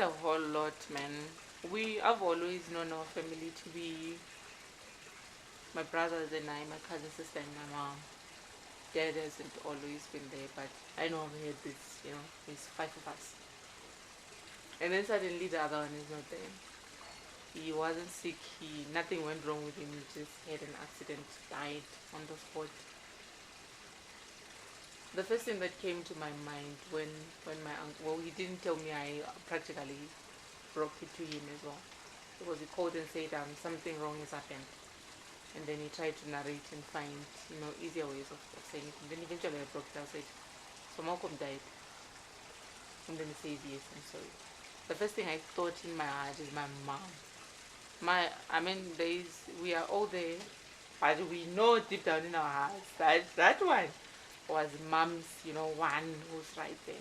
a whole lot, man. I've always known our family to be my brothers and I, my cousin, sister, and my mom. Dad hasn't always been there, but I know I've had this, there's five of us. And then suddenly the other one is not there. He wasn't sick, nothing went wrong with him, he just had an accident, died on the spot. The first thing that came to my mind when my uncle, well, he didn't tell me, I practically broke it to him as well. Because he called and said, something wrong has happened. And then he tried to narrate and find, easier ways of saying it. And then eventually I broke it. I said, so Malcolm died. And then he says, yes, I'm sorry. The first thing I thought in my heart is my mom. We are all there, but we know deep down in our hearts that one was mom's, one who's right there.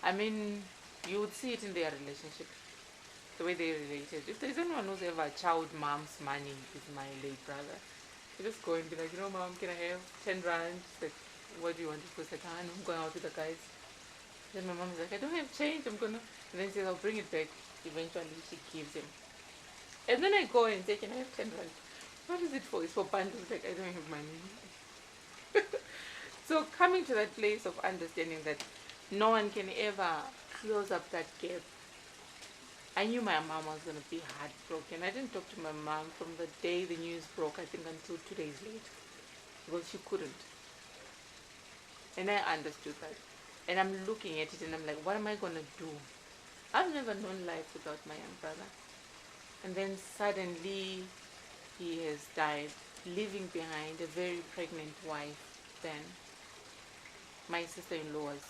I mean, you would see it in their relationship, the way they related. If there's anyone who's ever chowed mom's money, it's my late brother. You just go and be like, mom, can I have 10 rand? Like, what do you want? She goes like, I'm going out with the guys. Then my mom is like, I don't have change, I'm gonna. And then she says, I'll bring it back. Eventually she gives him. And then I go and say, can I have 10 rand? What is it for? It's for bundles. Like, I don't have money. So coming to that place of understanding that no one can ever close up that gap, I knew my mom was going to be heartbroken. I didn't talk to my mom from the day the news broke, I think, until 2 days later. Because she couldn't. And I understood that. And I'm looking at it and I'm like, what am I going to do? I've never known life without my young brother. And then suddenly he has died, leaving behind a very pregnant wife then. My sister-in-law was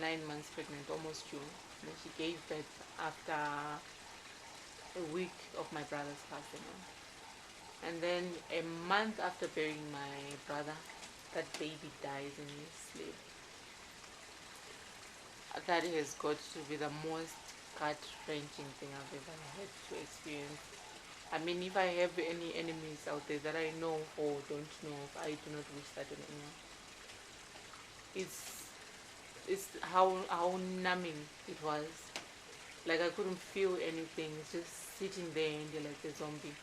9 months pregnant, almost June. And she gave birth after a week of my brother's passing on. And then a month after burying my brother, that baby dies in his sleep. That has got to be the most gut-wrenching thing I've ever had to experience. I mean, if I have any enemies out there that I know or don't know, I do not wish that on anyone. It's how numbing it was. Like, I couldn't feel anything. It's just sitting there and you're like a zombie.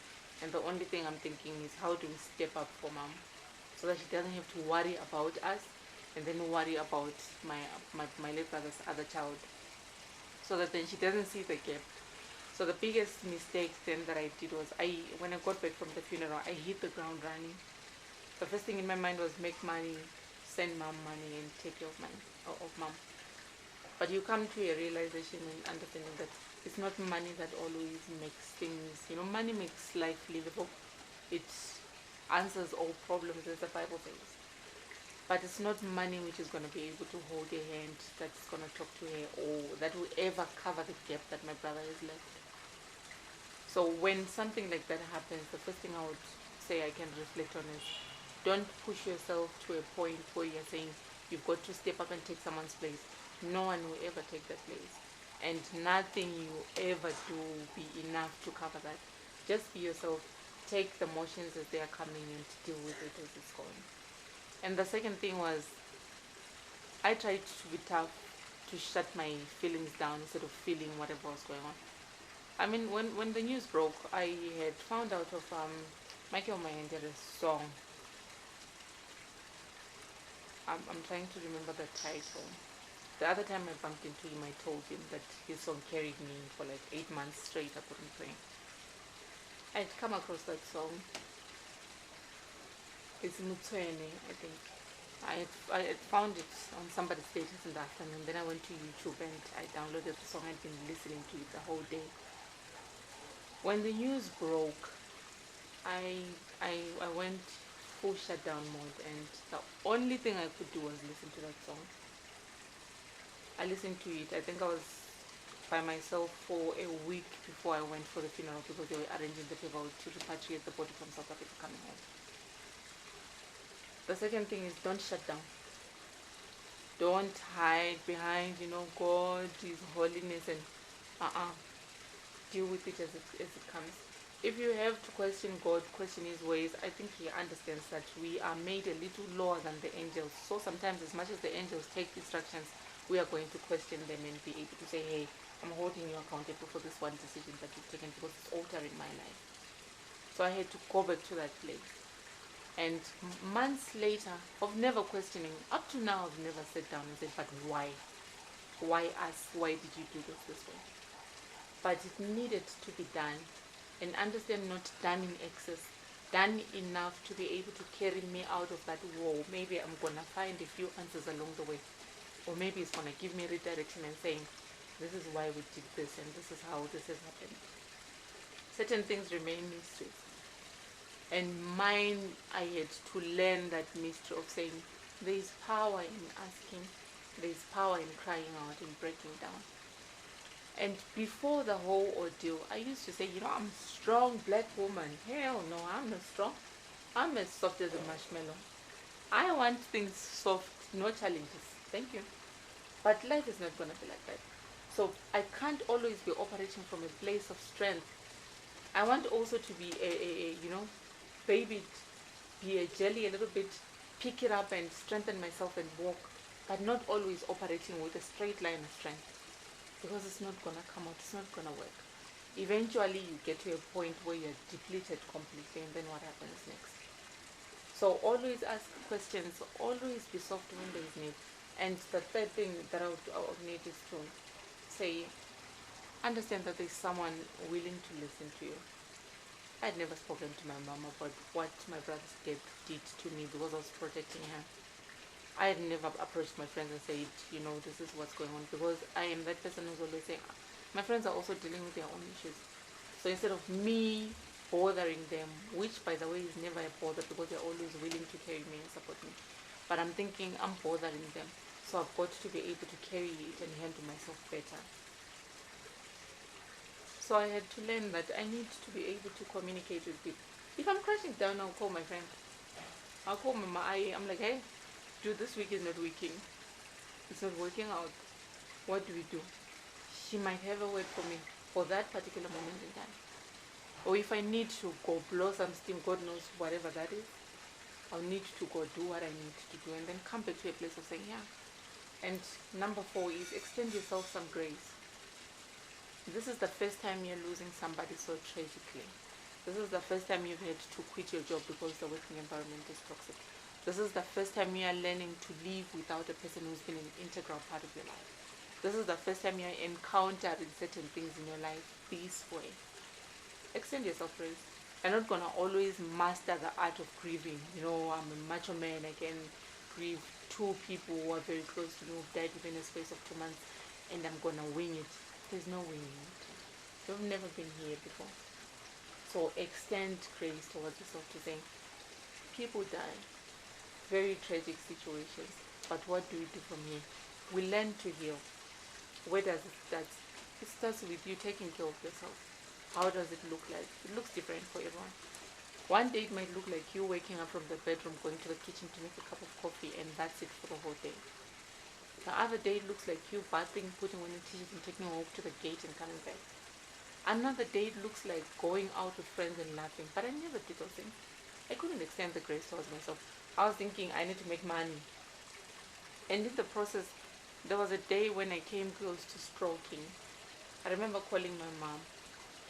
And the only thing I'm thinking is, how do we step up for mom so that she doesn't have to worry about us and then worry about my late brother's other child, so that then she doesn't see the gap. So the biggest mistake then that I did was, when I got back from the funeral, I hit the ground running. The first thing in my mind was make money, send mom money, and take care of mom. But you come to a realization and understanding that it's not money that always makes things, money makes life livable. It answers all problems, as the Bible says. But it's not money which is going to be able to hold your hand, that's going to talk to her, or that will ever cover the gap that my brother has left. So when something like that happens, the first thing I would say I can reflect on is, don't push yourself to a point where you're saying you've got to step up and take someone's place. No one will ever take that place. And nothing you ever do will be enough to cover that. Just be yourself. Take the motions as they are coming and deal with it as it's going. And the second thing was, I tried to be tough, to shut my feelings down instead of feeling whatever was going on. I mean, when the news broke, I had found out of Michael Mayendere's song. I'm trying to remember the title. The other time I bumped into him, I told him that his song carried me for like 8 months straight. I couldn't pray. I'd come across that song. It's Mutswene, I think. I had found it on somebody's status in the afternoon. Then I went to YouTube and I downloaded the song. I'd been listening to it the whole day. When the news broke, I went full shutdown mode, and the only thing I could do was listen to that song. I listened to it. I think I was by myself for a week before I went for the funeral, because they were arranging the people to repatriate the body from South Africa coming home. The second thing is, don't shut down. Don't hide behind, God, His holiness, and deal with it as it comes. If you have to question God, question His ways, I think He understands that we are made a little lower than the angels. So sometimes, as much as the angels take instructions, we are going to question them and be able to say, hey, I'm holding you accountable for this one decision that you've taken because it's altering my life. So I had to go back to that place. And months later, of never questioning, up to now, I've never sat down and said, but why? Why us? Why did you do this way? But it needed to be done. And understand, not done in excess, done enough to be able to carry me out of that wall. Maybe I'm going to find a few answers along the way. Or maybe it's going to give me redirection and saying, this is why we did this and this is how this has happened. Certain things remain mysteries. And mine, I had to learn that mystery of saying, there is power in asking, there is power in crying out and breaking down. And before the whole ordeal, I used to say, I'm a strong black woman. Hell no, I'm not strong. I'm as soft as a marshmallow. I want things soft, no challenges. Thank you. But life is not going to be like that. So I can't always be operating from a place of strength. I want also to be baby, be a jelly a little bit, pick it up and strengthen myself and walk, but not always operating with a straight line of strength, because it's not going to come out, it's not going to work. Eventually you get to a point where you're depleted completely, and then what happens next? So always ask questions, always be soft when there is need. And the third thing that I would need is to say, understand that there's someone willing to listen to you. I'd never spoken to my mom about what my brother's death did to me because I was protecting her. I had never approached my friends and said, this is what's going on, because I am that person who's always saying, my friends are also dealing with their own issues. So instead of me bothering them, which by the way is never a bother because they're always willing to carry me and support me, but I'm thinking I'm bothering them. So I've got to be able to carry it and handle myself better. So I had to learn that I need to be able to communicate with people. If I'm crashing down, I'll call my friend. I'll call Mama. I'm like, hey, dude, this week is not working. It's not working out. What do we do? She might have a word for me for that particular moment in time. Or if I need to go blow some steam, God knows whatever that is, I'll need to go do what I need to do and then come back to a place of saying, yeah. And number 4 is extend yourself some grace. This is the first time you're losing somebody so tragically. This is the first time you've had to quit your job because the working environment is toxic. This is the first time you are learning to live without a person who's been an integral part of your life. This is the first time you're encountering certain things in your life this way. Extend yourself grace. You're not going to always master the art of grieving. I'm a macho man, I can grieve 2 people who are very close to me who've died within a space of 2 months, and I'm going to wing it. There's no winging it. You've never been here before. So extend grace towards yourself to say, people die. Very tragic situations. But what do we do from here? We learn to heal. Where does it start? It starts with you taking care of yourself. How does it look like? It looks different for everyone. One day it might look like you waking up from the bedroom, going to the kitchen to make a cup of coffee, and that's it for the whole day. The other day it looks like you bathing, putting on a t-shirt and taking a walk to the gate and coming back. Another day it looks like going out with friends and laughing, but I never did those things. I couldn't extend the grace towards myself. I was thinking I need to make money. And in the process, there was a day when I came close to stroking. I remember calling my mom.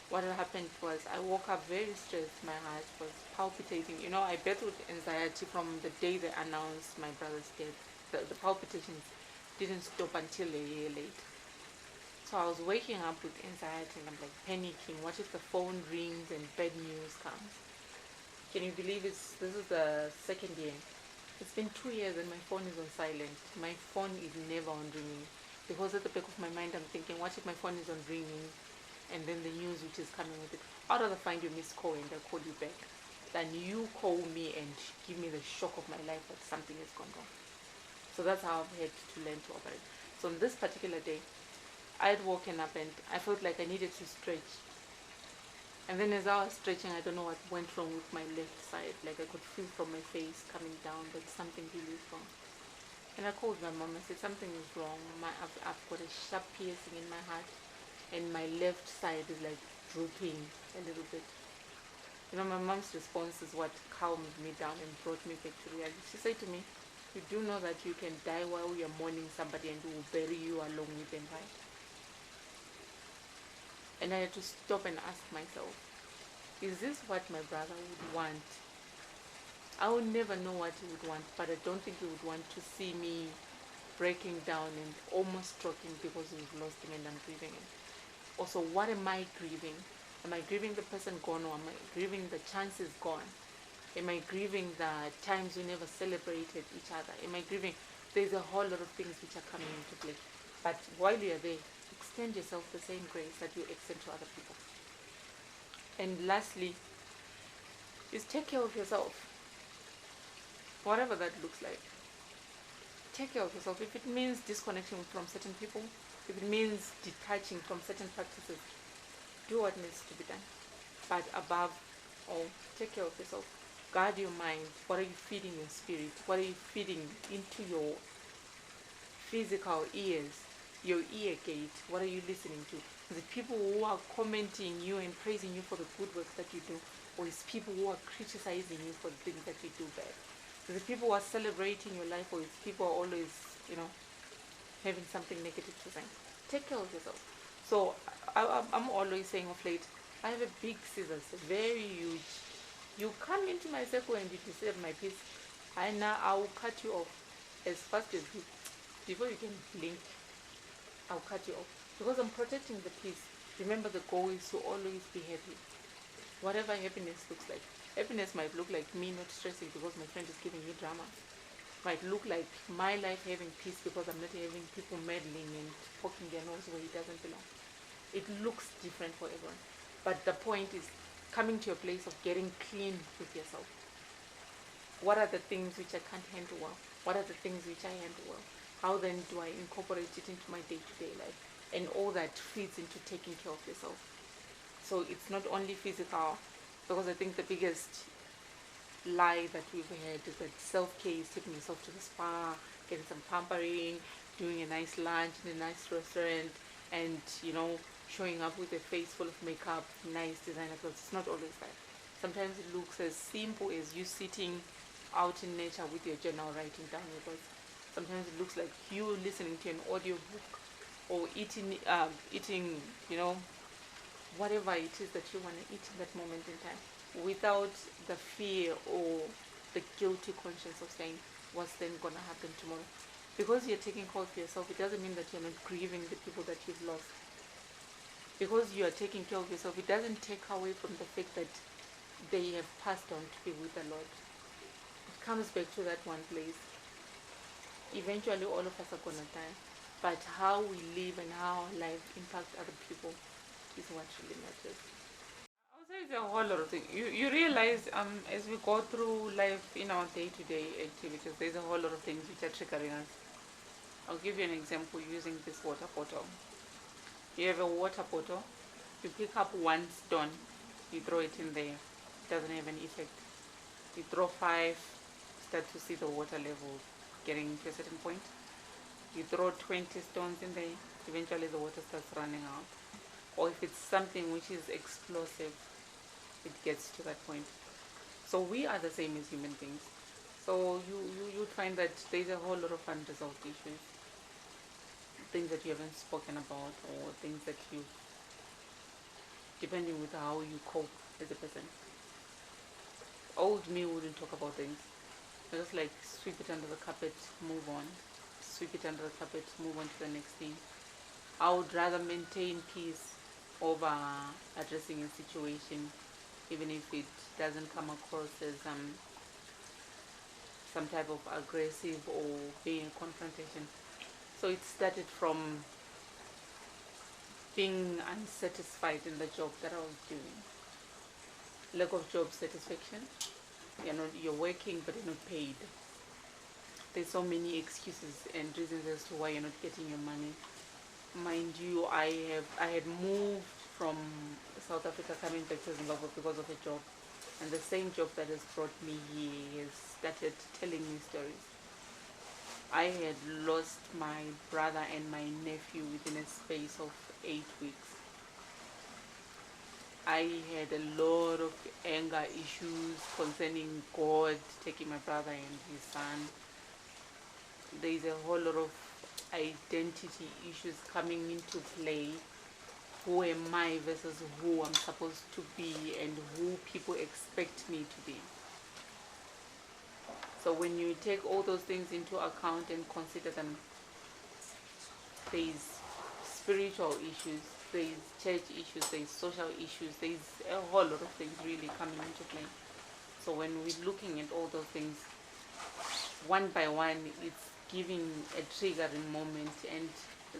What had happened was I woke up very stressed. My heart was palpitating. I battled anxiety from the day they announced my brother's death. The palpitations didn't stop until a year later. So I was waking up with anxiety and I'm like panicking. What if the phone rings and bad news comes? Can you believe this is the 2nd year? It's been 2 years and my phone is on silent. My phone is never on ringing, because at the back of my mind I'm thinking, what if my phone is on ringing and then the news which is coming with it? I'd rather find your missed call and I'll call you back than you call me and give me the shock of my life that something has gone wrong. So that's how I've had to learn to operate. So on this particular day, I had woken up and I felt like I needed to stretch. And then as I was stretching, I don't know what went wrong with my left side. Like I could feel from my face coming down that something really is wrong. And I called my mom and said, something is wrong. I've got a sharp piercing in my heart and my left side is like drooping a little bit. My mom's response is what calmed me down and brought me back to reality. She said to me, you do know that you can die while you're mourning somebody and we will bury you along with them, right? And I had to stop and ask myself, is this what my brother would want? I would never know what he would want, but I don't think he would want to see me breaking down and almost stroking because we've lost him and I'm grieving him. Also, what am I grieving? Am I grieving the person gone, or am I grieving the chances gone? Am I grieving the times we never celebrated each other? Am I grieving? There's a whole lot of things which are coming into play. But while you're there, extend yourself the same grace that you extend to other people. And lastly, is take care of yourself. Whatever that looks like. Take care of yourself. If it means disconnecting from certain people, if it means detaching from certain practices, do what needs to be done. But above all, take care of yourself. Guard your mind. What are you feeding your spirit? What are you feeding into your physical ears, your ear gate? What are you listening to? Is it people who are commenting you and praising you for the good work that you do? Or is people who are criticizing you for the things that you do bad? Is it people who are celebrating your life, or is people who are always, having something negative to say? Take care of yourself. So I'm always saying of late, I have a big scissors, very huge. You come into my circle and you disturb my peace, and now I will cut you off as fast as you, before you can blink. I'll cut you off because I'm protecting the peace. Remember, the goal is to always be happy. Whatever happiness looks like. Happiness might look like me not stressing because my friend is giving me drama. Might look like my life having peace because I'm not having people meddling and poking their nose where it doesn't belong. It looks different for everyone. But the point is coming to a place of getting clean with yourself. What are the things which I can't handle well? What are the things which I handle well? How then do I incorporate it into my day-to-day life? And all that feeds into taking care of yourself. So it's not only physical, because I think the biggest lie that we've had is that self-care is taking yourself to the spa, getting some pampering, doing a nice lunch in a nice restaurant, and showing up with a face full of makeup, nice designer clothes. It's not always that. Sometimes it looks as simple as you sitting out in nature with your journal writing down your thoughts. Sometimes it looks like you listening to an audio book, or eating whatever it is that you want to eat in that moment in time, without the fear or the guilty conscience of saying, what's then going to happen tomorrow? Because you're taking care of yourself, it doesn't mean that you're not grieving the people that you've lost. Because you are taking care of yourself, it doesn't take away from the fact that they have passed on to be with the Lord. It comes back to that one place. Eventually all of us are going to die, but how we live and how our life impacts other people is what really matters. I would say it's a whole lot of things. You realize as we go through life in our day-to-day activities, there's a whole lot of things which are triggering us. I'll give you an example using this water bottle. You have a water bottle, you pick up one stone, you throw it in there, it doesn't have any effect. You throw 5, start to see the water level getting to a certain point. You throw 20 stones in there, eventually the water starts running out. Or if it's something which is explosive, it gets to that point. So we are the same as human beings. So you'd find that there's a whole lot of unresolved issues, things that you haven't spoken about, or things that you, depending with how you cope as a person. Old me wouldn't talk about things. I just like sweep it under the carpet, move on. Sweep it under the carpet, move on to the next thing. I would rather maintain peace over addressing a situation, even if it doesn't come across as some type of aggressive or being a confrontation. So it started from being unsatisfied in the job that I was doing. Lack of job satisfaction. You're working but you're not paid. There's so many excuses and reasons as to why you're not getting your money. Mind you, I had moved from South Africa coming back to Zimbabwe because of a job, and the same job that has brought me here has started telling me stories. I had lost my brother and my nephew within a space of 8 weeks. I had a lot of anger issues concerning God taking my brother and his son. There is a whole lot of identity issues coming into play who am I versus who I'm supposed to be and who people expect me to be. So when you take all those things into account and consider them, there's spiritual issues, there's church issues, there's social issues, there's a whole lot of things really coming into play. So when we're looking at all those things, one by one, it's giving a triggering moment, and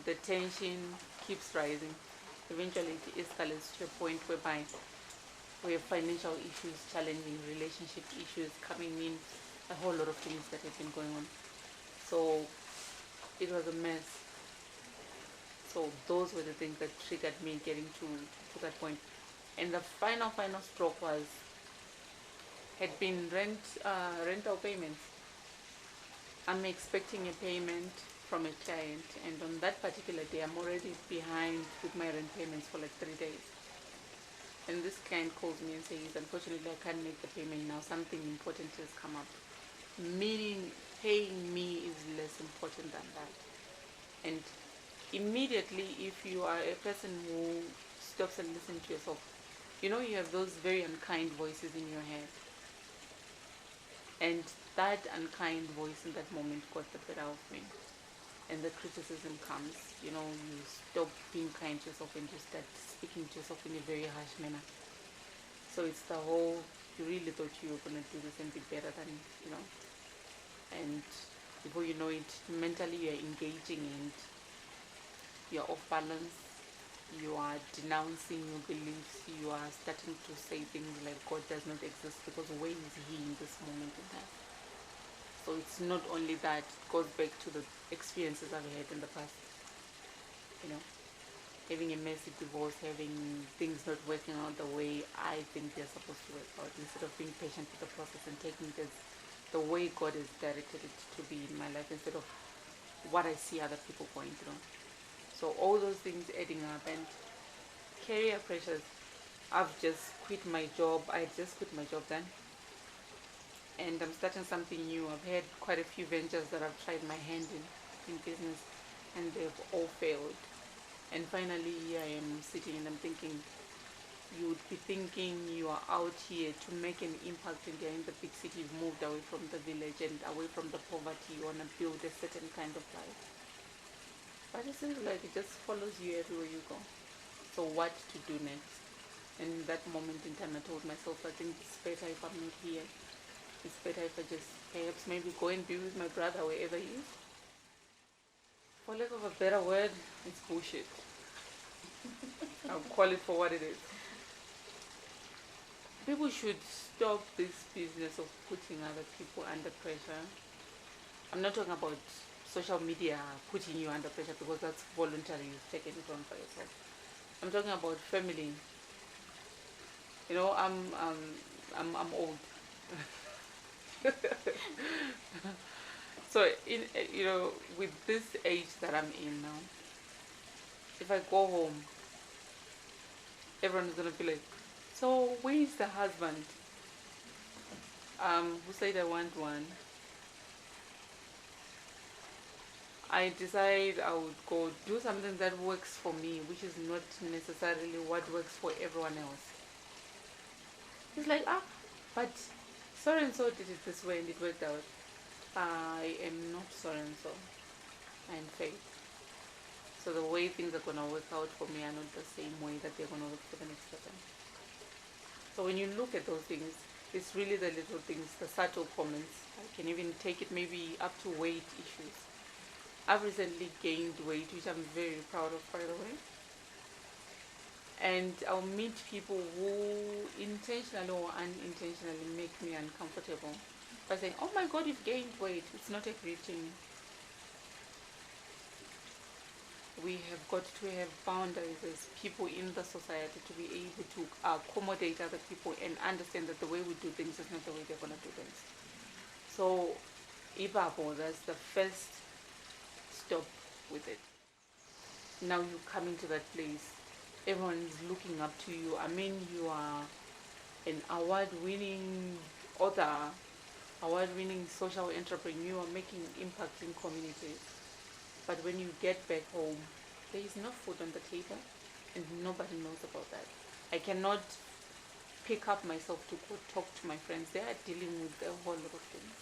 the tension keeps rising. Eventually it escalates to a point whereby we have financial issues, challenging relationship issues coming in, a whole lot of things that have been going on. So it was a mess. So those were the things that triggered me getting to that point. And the final stroke had been rental payments. I'm expecting a payment from a client, and on that particular day I'm already behind with my rent payments for like 3 days. And this client calls me and says, unfortunately I can't make the payment now, something important has come up. Meaning paying me is less important than that. And immediately, if you are a person who stops and listens to yourself, you know you have those very unkind voices in your head. And that unkind voice in that moment got the better of me. And the criticism comes, you stop being kind to yourself and you start speaking to yourself in a very harsh manner. So it's the whole, you really thought you were going to do this and be better than, and before you know it, mentally you're engaging and you're off balance, you are denouncing your beliefs, you are starting to say things like God does not exist, because where is he in this moment in time? So it's not only that, it goes back to the experiences I've had in the past, having a messy divorce, having things not working out the way I think they're supposed to work out, instead of being patient with the process and taking it as the way God has directed it to be in my life, instead of what I see other people going through. So all those things adding up, and career pressures. I've just quit my job. I just quit my job then, and I'm starting something new. I've had quite a few ventures that I've tried my hand in business, and they've all failed. And finally here I am sitting and I'm thinking, you would be thinking you are out here to make an impact, and you're in the big city, you've moved away from the village and away from the poverty, you want to build a certain kind of life. But it seems like it just follows you everywhere you go. So what to do next? And in that moment in time I told myself, I think it's better if I'm not here. It's better if I just perhaps maybe go and be with my brother wherever he is. For lack of a better word, it's bullshit. I'll call it for what it is. People should stop this business of putting other people under pressure. I'm not talking about social media putting you under pressure, because that's voluntary, you've taken it on for yourself. I'm talking about family. I'm old. So with this age that I'm in now, if I go home, everyone's gonna be like, so where is the husband? Who said I want one? I decide I would go do something that works for me, which is not necessarily what works for everyone else. It's like, but so and so did it this way and it worked out. I am not so and so. I am Faith. So the way things are gonna work out for me are not the same way that they're gonna work for the next person. So when you look at those things, it's really the little things, the subtle comments. I can even take it maybe up to weight issues. I've recently gained weight, which I'm very proud of, by the way. And I'll meet people who intentionally or unintentionally make me uncomfortable by saying, oh my God, you've gained weight. It's not a greeting. We have got to have boundaries as people in the society to be able to accommodate other people and understand that the way we do things is not the way they're going to do things. So, Ibabo, that's the first stop with it. Now you're coming to that place. Everyone is looking up to you. I mean, you are an award-winning author, award-winning social entrepreneur, making impact in communities. But when you get back home, there is no food on the table. and nobody knows about that. I cannot pick up myself to go talk to my friends. They are dealing with a whole lot of things.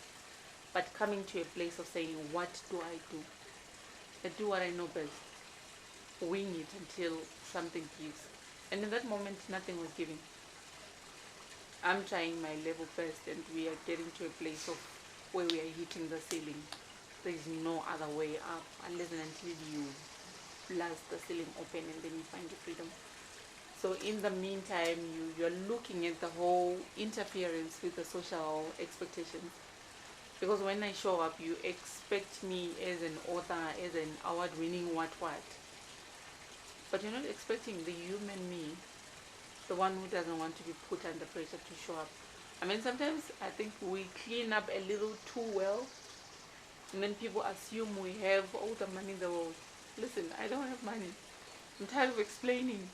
But coming to a place of saying, what do I do? I do what I know best. Wing it until something gives. And in that moment, nothing was giving. I'm trying my level best, and we are getting to a place of where we are hitting the ceiling. There is no other way up unless and until you blast the ceiling open and then you find your freedom. So in the meantime, you're looking at the whole interference with the social expectations. Because when I show up, you expect me as an author, as an award-winning what. But you're not expecting the human me, the one who doesn't want to be put under pressure to show up. I mean, sometimes I think we clean up a little too well, and then people assume we have all the money in the world. Listen, I don't have money. I'm tired of explaining.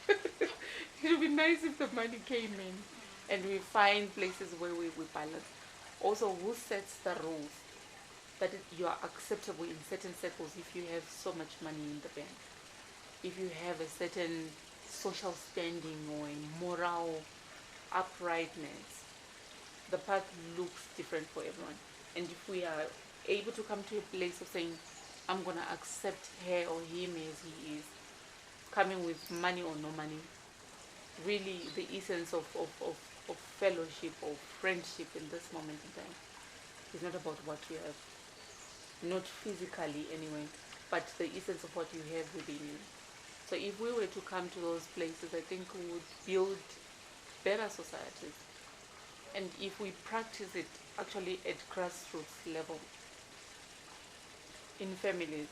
It would be nice if the money came in and we find places where we balance. Also, who sets the rules that you are acceptable in certain circles if you have so much money in the bank? If you have a certain social standing or a moral uprightness, the path looks different for everyone. And if we are able to come to a place of saying, I'm going to accept her or him as he is, coming with money or no money, really the essence of fellowship or friendship in this moment in time is not about what you have, not physically anyway, but the essence of what you have within you. So if we were to come to those places, I think we would build better societies. And if we practice it actually at grassroots level, in families,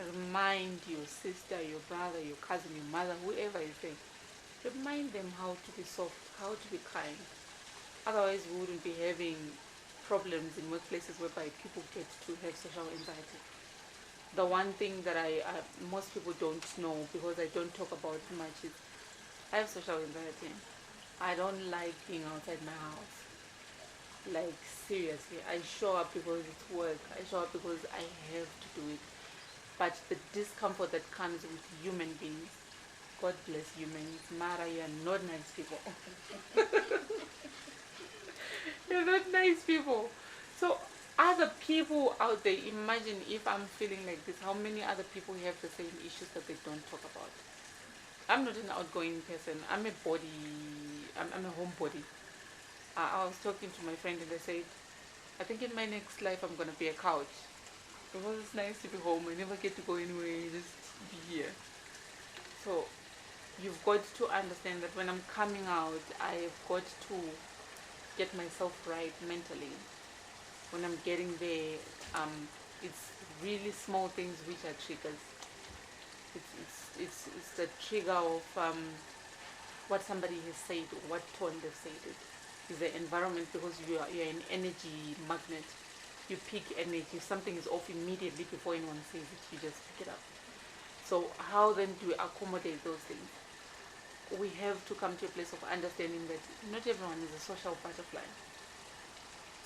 remind your sister, your brother, your cousin, your mother, whoever is there, remind them how to be soft, how to be kind. Otherwise, we wouldn't be having problems in workplaces whereby people get to have social anxiety. The one thing that most people don't know, because I don't talk about it much, is I have social anxiety. I don't like being outside my house. Like, seriously, I show up because it's work. I show up because I have to do it. But the discomfort that comes with human beings, God bless humans, Mara, you are not nice people. You're not nice people. So other people out there, imagine if I'm feeling like this, how many other people have the same issues that they don't talk about? I'm not an outgoing person. I'm a homebody. I was talking to my friend and I said, I think in my next life I'm going to be a couch. Because it's nice to be home. I never get to go anywhere, just be here. So you've got to understand that when I'm coming out, I've got to get myself right mentally. When I'm getting there, it's really small things which are triggers. It's the trigger of what somebody has said or what tone they've said it. Is the environment, because you're an energy magnet. You pick energy. If something is off, immediately before anyone says it, you just pick it up. So how then do we accommodate those things? We have to come to a place of understanding that not everyone is a social butterfly.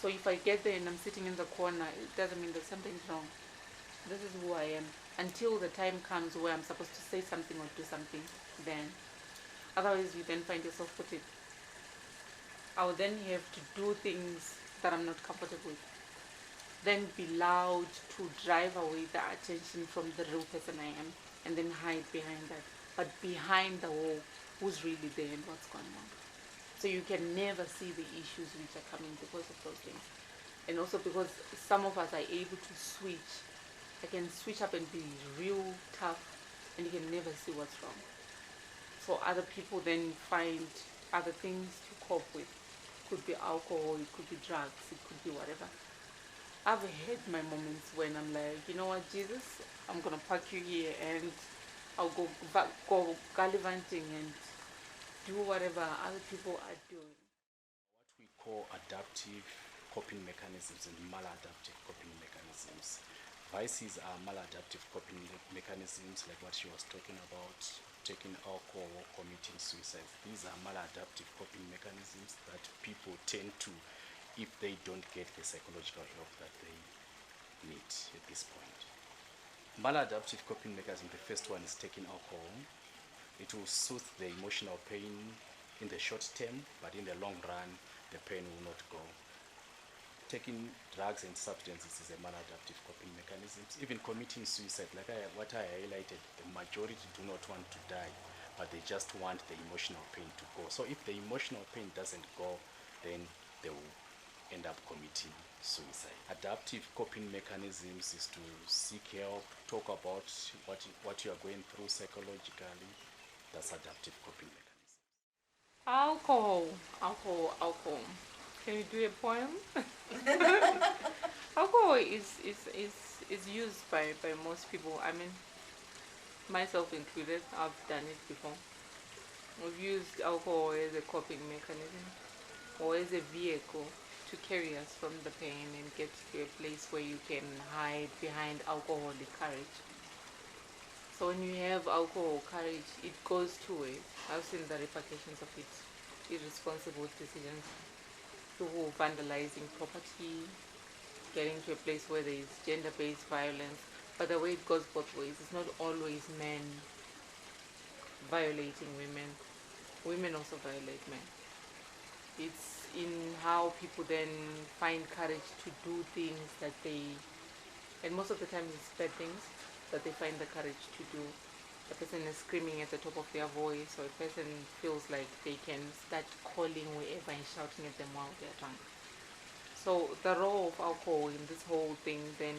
So if I get there and I'm sitting in the corner, it doesn't mean that something's wrong. This is who I am. Until the time comes where I'm supposed to say something or do something, then. Otherwise, you then find yourself put it. I will then have to do things that I'm not comfortable with. Then be loud to drive away the attention from the real person I am, and then hide behind that. But behind the wall, who's really there and what's going on? So you can never see the issues which are coming because of those things. And also because some of us are able to switch. I can switch up and be real tough, and you can never see what's wrong. So other people then find other things to cope with. It could be alcohol, it could be drugs, it could be whatever. I've had my moments when I'm like, you know what, Jesus, I'm going to park you here and I'll go gallivanting and do whatever other people are doing. What we call adaptive coping mechanisms and maladaptive coping mechanisms. Vices are maladaptive coping mechanisms, like what she was talking about, taking alcohol or committing suicide. These are maladaptive coping mechanisms that people tend to, if they don't get the psychological help that they need at this point. Maladaptive coping mechanism, the first one is taking alcohol. It will soothe the emotional pain in the short term, but in the long run, the pain will not go. Taking drugs and substances is a maladaptive coping mechanism. Even committing suicide, like what I highlighted, the majority do not want to die, but they just want the emotional pain to go. So if the emotional pain doesn't go, then they will end up committing suicide. Adaptive coping mechanisms is to seek help, talk about what you are going through psychologically. That's adaptive coping mechanism. Alcohol, alcohol. Can you do a poem? Alcohol is used by most people. I mean, myself included. I've done it before. We've used alcohol as a coping mechanism or as a vehicle to carry us from the pain and get to a place where you can hide behind alcoholic courage. So when you have alcohol courage, it goes two ways. I've seen the repercussions of it. Irresponsible decisions, people vandalizing property, getting to a place where there is gender-based violence. But the way it goes both ways. It's not always men violating women. Women also violate men. It's in how people then find courage to do things that they, and most of the time it's bad things that they find the courage to do. A person is screaming at the top of their voice, or a person feels like they can start calling wherever and shouting at them while they're drunk. So the role of alcohol in this whole thing then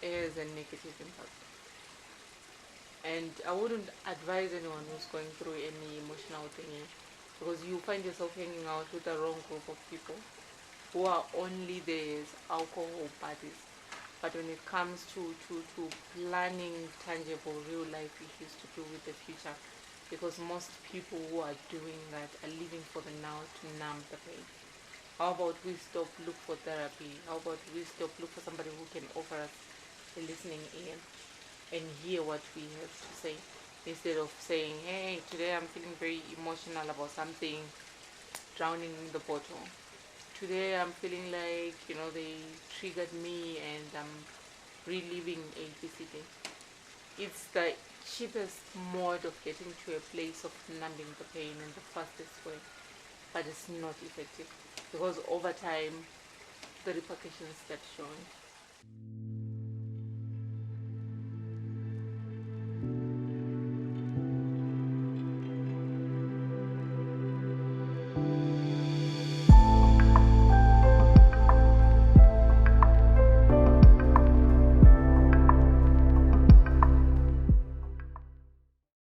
is a negative impact. And I wouldn't advise anyone who's going through any emotional thingy, because you find yourself hanging out with the wrong group of people who are only there as alcohol buddies. But when it comes to planning tangible real life issues to do with the future, because most people who are doing that are living for the now to numb the pain. How about we stop, look for therapy? How about we stop, look for somebody who can offer us a listening ear and hear what we have to say, instead of saying, hey, today I'm feeling very emotional about something, drowning in the bottle. Today I'm feeling like, they triggered me and I'm reliving ABCD. It's the cheapest mode of getting to a place of numbing the pain and the fastest way, but it's not effective, because over time the repercussions get shown.